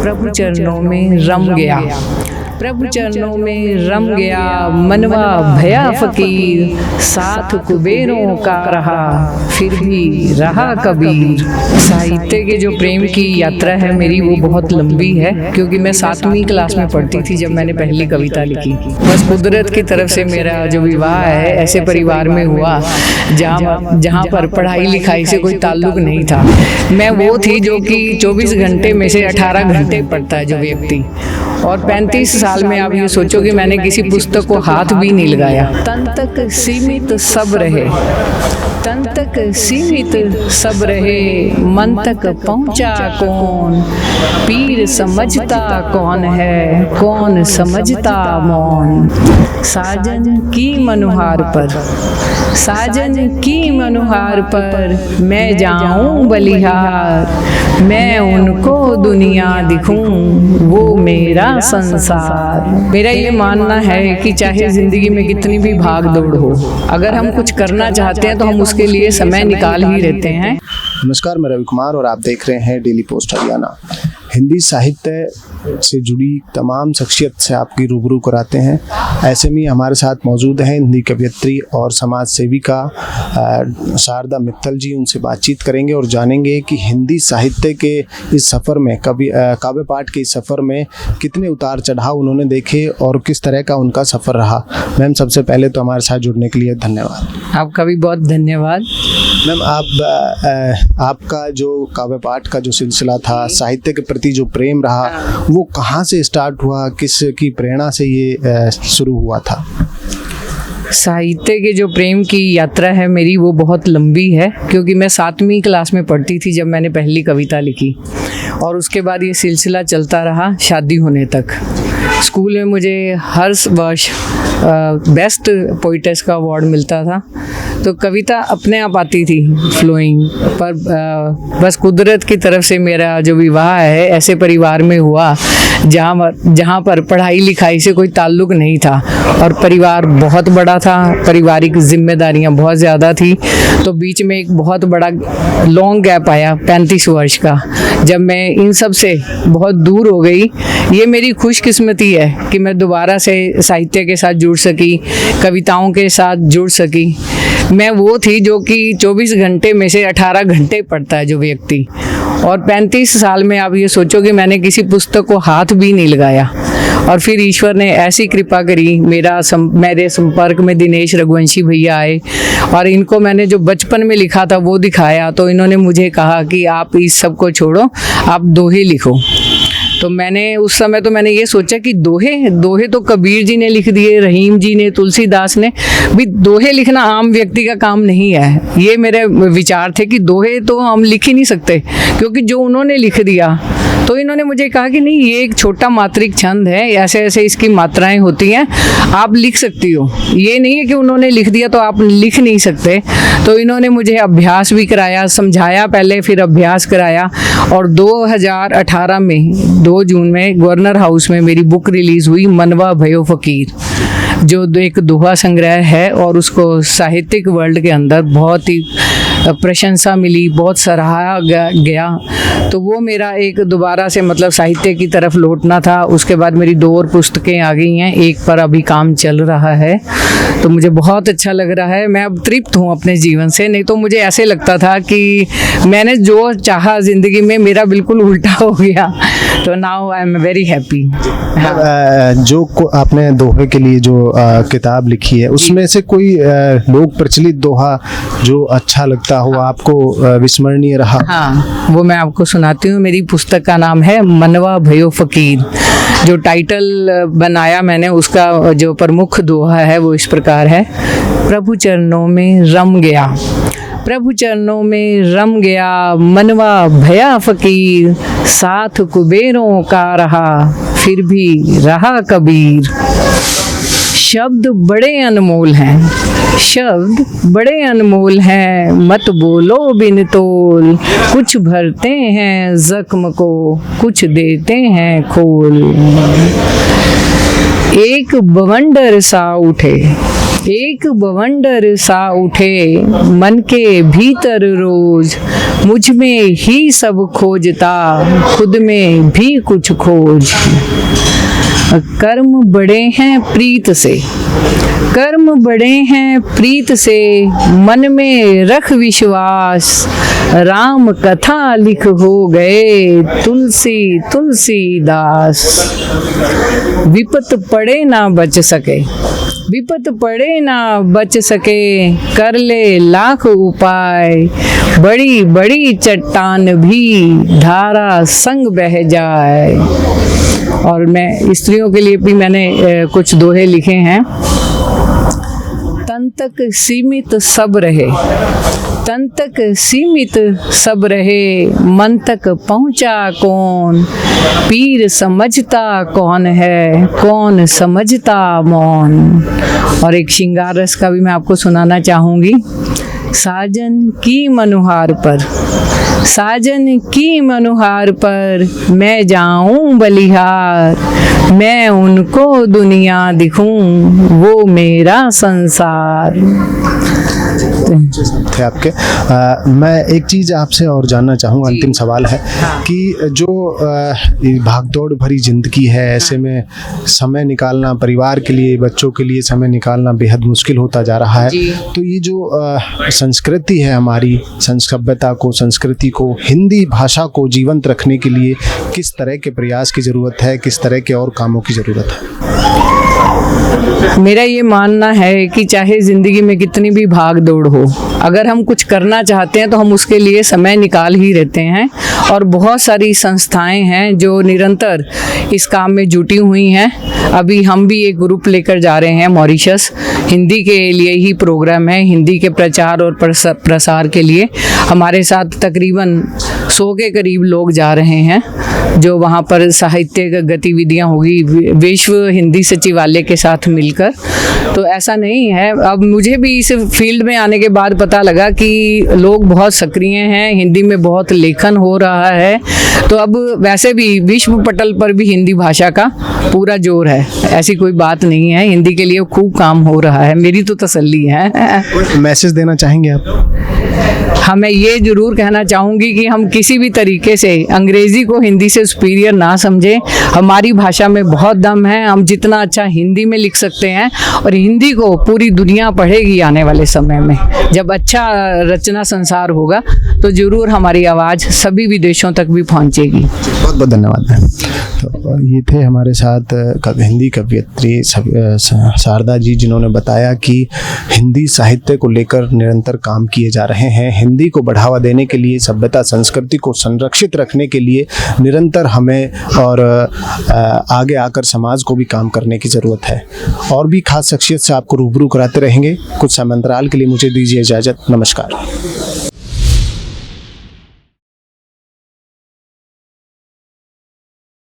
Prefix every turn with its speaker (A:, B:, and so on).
A: प्रभु चरणों में रम गया, प्रभु चरणों में रम गया, मनवा भया फकीर, साथ कुबेरों का रहा, फिर भी रहा कबीर। साहित्य के जो प्रेम की यात्रा है मेरी वो बहुत लंबी है, क्योंकि मैं 7वीं क्लास में पढ़ती थी जब मैंने पहली कविता लिखी। बस कुदरत की तरफ से मेरा जो विवाह है ऐसे परिवार में हुआ जहाँ पर पढ़ाई लिखाई से कोई ताल्लुक नहीं था। मैं वो थी जो कि 24 घंटे में से 18 घंटे पढ़ता है जो व्यक्ति, और 35 साल में आप ये सोचो कि मैंने किसी पुस्तक को हाथ भी नहीं लगाया। तन तक सीमित सब रहे, तन तक सीमित सब रहे, मन तक पहुंचा कौन, पीर समझता कौन है, कौन समझता मौन। साजन की मनुहार पर, साजन की मनुहार पर मैं जाऊं बलिहार, मैं उनको दुनिया दिखूं, वो मेरा संसार। मेरा ये मानना है कि चाहे जिंदगी में कितनी भी भाग दौड़ हो, अगर हम कुछ करना चाहते हैं तो हम उसके लिए समय निकाल ही लेते हैं।
B: नमस्कार, मैं रवि कुमार और आप देख रहे हैं डेली पोस्ट हरियाणा। हिंदी साहित्य से जुड़ी तमाम शख्सियत से आपकी रूबरू कराते हैं। ऐसे में हमारे साथ मौजूद हैं हिंदी कवयित्री और समाज सेविका शारदा मित्तल जी। उनसे बातचीत करेंगे और जानेंगे कि हिंदी साहित्य के इस सफ़र में काव्य पाठ के इस सफ़र में कितने उतार चढ़ाव उन्होंने देखे और किस तरह का उनका सफ़र रहा। मैम, सबसे पहले तो हमारे साथ जुड़ने के लिए धन्यवाद।
A: आपका भी बहुत धन्यवाद।
B: मैम, आपका जो काव्य पाठ का जो सिलसिला था, साहित्य के प्रति जो प्रेम रहा, वो कहाँ से स्टार्ट हुआ, किस की प्रेरणा से ये शुरू हुआ था?
A: साहित्य के जो प्रेम की यात्रा है मेरी वो बहुत लंबी है, क्योंकि मैं 7वीं क्लास में पढ़ती थी जब मैंने पहली कविता लिखी, और उसके बाद ये सिलसिला चलता रहा शादी होने तक। स्कूल में मुझे हर वर्ष बेस्ट पोइटेस का अवार्ड मिलता था, तो कविता अपने आप आती थी फ्लोइंग, पर बस कुदरत की तरफ से मेरा जो विवाह है ऐसे परिवार में हुआ जहाँ पर पढ़ाई लिखाई से कोई ताल्लुक नहीं था, और परिवार बहुत बड़ा था, पारिवारिक जिम्मेदारियाँ बहुत ज़्यादा थी। तो बीच में एक बहुत बड़ा लॉन्ग गैप आया 35 वर्ष का, जब मैं इन सब से बहुत दूर हो गई। ये मेरी खुशकिस्मती है कि मैं दोबारा से साहित्य के साथ जुड़ सकी, कविताओं के साथ जुड़ सकी। मैं वो थी जो कि 24 घंटे में से 18 घंटे पढ़ता है जो व्यक्ति, और 35 साल में आप ये सोचो कि मैंने किसी पुस्तक को हाथ भी नहीं लगाया। और फिर ईश्वर ने ऐसी कृपा करी, मेरे संपर्क में दिनेश रघुवंशी भैया आए, और इनको मैंने जो बचपन में लिखा था वो दिखाया, तो इन्होंने मुझे कहा कि आप इस सब को छोड़ो, आप दोहे लिखो। तो मैंने उस समय तो मैंने ये सोचा कि दोहे तो कबीर जी ने लिख दिए, रहीम जी ने, तुलसीदास ने भी। दोहे लिखना आम व्यक्ति का काम नहीं है। ये मेरे विचार थे कि दोहे तो हम लिख ही नहीं सकते, क्योंकि जो उन्होंने लिख दिया। तो इन्होंने मुझे कहा कि नहीं, ये एक छोटा मात्रिक छंद है, ऐसे ऐसे इसकी मात्राएं होती हैं, आप लिख सकती हो। ये नहीं है कि उन्होंने लिख दिया तो आप लिख नहीं सकते। तो इन्होंने मुझे अभ्यास भी कराया, समझाया पहले, फिर अभ्यास कराया, और 2018 में 2 जून में गवर्नर हाउस में मेरी बुक रिलीज़ हुई, मनवा भयो फकीर, जो एक दोहा संग्रह है, और उसको साहित्यिक वर्ल्ड के अंदर बहुत ही प्रशंसा मिली, बहुत सराहा गया। तो वो मेरा एक दोबारा से मतलब साहित्य की तरफ लौटना था। उसके बाद मेरी 2 और पुस्तकें आ गई हैं, एक पर अभी काम चल रहा है, तो मुझे बहुत अच्छा लग रहा है। मैं अब तृप्त हूँ अपने जीवन से। नहीं तो मुझे ऐसे लगता था कि मैंने जो चाहा ज़िंदगी में मेरा बिल्कुल उल्टा हो गया। तो now I am very happy.
B: जो आपने दोहे के लिए जो किताब लिखी है, उसमें से कोई लोक प्रचलित दोहा जो अच्छा लगता हो, आपको विस्मरणीय रहा?
A: हाँ, वो मैं आपको सुनाती हूँ। मेरी पुस्तक का नाम है मनवा भयो फकीर। जो टाइटल बनाया मैंने, उसका जो प्रमुख दोहा है वो इस प्रकार है। प्रभु चरणों में रम गया, प्रभु चरणों में रम गया, मनवा भया फकीर, साथ कुबेरों का रहा, फिर भी रहा कबीर। शब्द बड़े अनमोल हैं, शब्द बड़े अनमोल हैं, मत बोलो बिन तोल, कुछ भरते हैं जख्म को, कुछ देते हैं खोल। एक बवंडर सा उठे, एक बवंडर सा उठे, मन के भीतर रोज, मुझ में ही सब खोजता, खुद में भी कुछ खोज। कर्म बड़े हैं प्रीत से, कर्म बड़े हैं प्रीत से, मन में रख विश्वास। राम कथा लिख हो गए तुलसी तुलसीदास। विपत पड़े ना बच सके, विपत पड़े ना बच सके, कर ले लाख उपाय। बड़ी बड़ी चट्टान भी धारा संग बह जाए। और मैं स्त्रियों के लिए भी मैंने कुछ दोहे लिखे हैं। तन तक सीमित सब रहे, तन तक सीमित सब रहे, मन तक पहुँचा कौन। पीर समझता कौन है, कौन समझता मौन। और एक श्रृंगार रस का भी मैं आपको सुनाना चाहूँगी। साजन की मनुहार पर, साजन की मनुहार पर, मैं जाऊं बलिहार। मैं उनको दुनिया दिखूं, वो मेरा संसार।
B: थे आपके। मैं एक चीज़ आपसे और जानना चाहूँगा, अंतिम सवाल है कि जो भागदौड़ भरी जिंदगी है, ऐसे में समय निकालना परिवार के लिए, बच्चों के लिए समय निकालना बेहद मुश्किल होता जा रहा है। तो ये जो संस्कृति है हमारी, सभ्यता को, संस्कृति को, हिंदी भाषा को जीवंत रखने के लिए किस तरह के प्रयास की ज़रूरत है, किस तरह के और कामों की ज़रूरत है?
A: मेरा ये मानना है कि चाहे ज़िंदगी में कितनी भी भाग दौड़ हो, अगर हम कुछ करना चाहते हैं तो हम उसके लिए समय निकाल ही रहते हैं। और बहुत सारी संस्थाएं हैं जो निरंतर इस काम में जुटी हुई हैं। अभी हम भी एक ग्रुप लेकर जा रहे हैं मॉरिशस, हिंदी के लिए ही प्रोग्राम है, हिंदी के प्रचार और प्रसार के लिए। हमारे साथ तकरीबन 100 के करीब लोग जा रहे हैं, जो वहाँ पर साहित्यिक गतिविधियाँ होगी विश्व हिंदी सचिवालय के साथ मिलकर। तो ऐसा नहीं है, अब मुझे भी इस फील्ड में आने के बाद पता लगा कि लोग बहुत सक्रिय हैं, हिंदी में बहुत लेखन हो रहा है। तो अब वैसे भी विश्व पटल पर भी हिंदी भाषा का पूरा जोर है, ऐसी कोई बात नहीं है। हिंदी के लिए खूब काम हो रहा है, मेरी तो तसल्ली है।
B: मैसेज देना चाहेंगे आप?
A: हाँ, मैं ये जरूर कहना चाहूँगी कि हम किसी भी तरीके से अंग्रेज़ी को हिंदी से सुपीरियर ना समझें। हमारी भाषा में बहुत दम है, हम जितना अच्छा हिंदी में लिख सकते हैं, और हिंदी को पूरी दुनिया पढ़ेगी आने वाले समय में। जब अच्छा रचना संसार होगा तो ज़रूर हमारी आवाज़ सभी विदेशों तक भी पहुँचेगी।
B: बहुत बहुत धन्यवाद। तो ये थे हमारे साथ हिंदी कवयित्री शारदा जी, जिन्होंने बताया कि हिंदी साहित्य को लेकर निरंतर काम किए जा रहे हैं। हिंदी को बढ़ावा देने के लिए, सभ्यता संस्कृति को संरक्षित रखने के लिए निरंतर हमें और आगे आकर समाज को भी काम करने की ज़रूरत है। और भी खास शख्सियत से आपको रूबरू कराते रहेंगे। कुछ समय अंतराल के लिए मुझे दीजिए इजाज़त। नमस्कार।